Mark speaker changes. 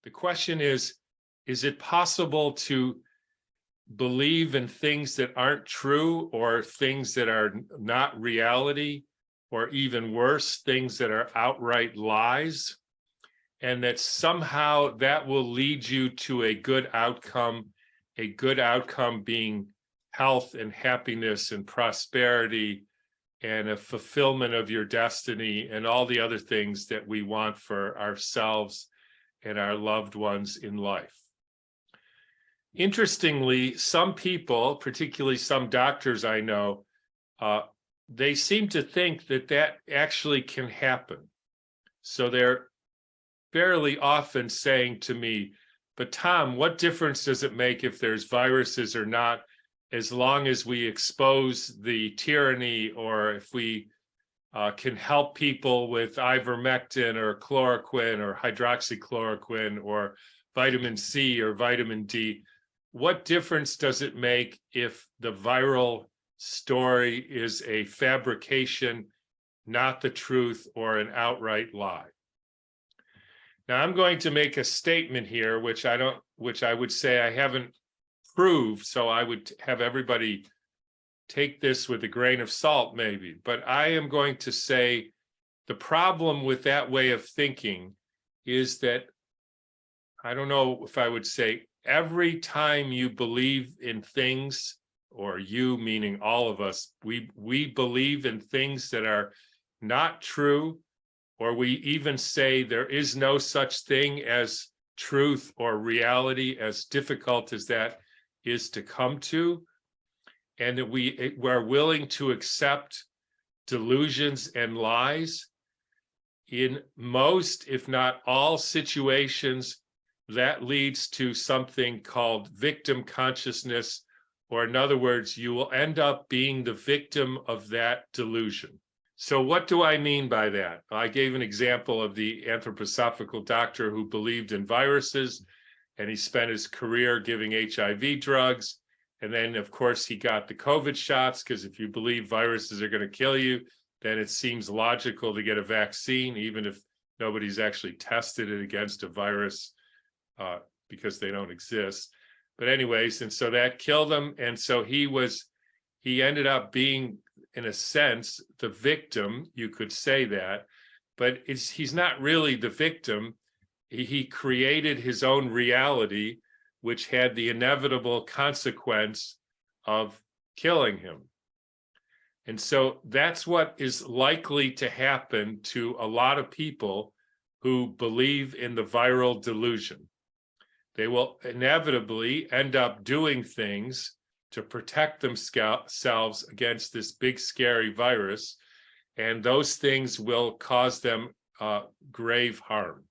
Speaker 1: The question is it possible to believe in things that aren't true, or things that are not reality, or even worse, things that are outright lies, and that somehow that will lead you to a good outcome being health and happiness and prosperity and a fulfillment of your destiny and all the other things that we want for ourselves and our loved ones in life. Interestingly, some people, particularly some doctors I know, they seem to think that that actually can happen. So they're fairly often saying to me, but Tom, what difference does it make if there's viruses or not, as long as we expose the tyranny, or if we can help people with ivermectin or chloroquine or hydroxychloroquine or vitamin C or vitamin D? What difference does it make if the viral story is a fabrication, not the truth, or an outright lie? Now, I'm going to make a statement here, which I would say I haven't proved, so I would have everybody take this with a grain of salt, maybe. But I am going to say the problem with that way of thinking is that, I don't know if I would say every time you believe in things, or you meaning all of us, we believe in things that are not true, or we even say there is no such thing as truth or reality, as difficult as that is to come to, and that we're willing to accept delusions and lies. In most, if not all situations, that leads to something called victim consciousness, or in other words, you will end up being the victim of that delusion. So what do I mean by that? I gave an example of the anthroposophical doctor who believed in viruses, and he spent his career giving HIV drugs. And then, of course, he got the COVID shots, because if you believe viruses are going to kill you, then it seems logical to get a vaccine, even if nobody's actually tested it against a virus, because they don't exist. But anyways, and so that killed him. And so he ended up being, in a sense, the victim, you could say that, but he's not really the victim. He created his own reality, which had the inevitable consequence of killing him. And so that's what is likely to happen to a lot of people who believe in the viral delusion. They will inevitably end up doing things to protect themselves against this big, scary virus, and those things will cause them grave harm.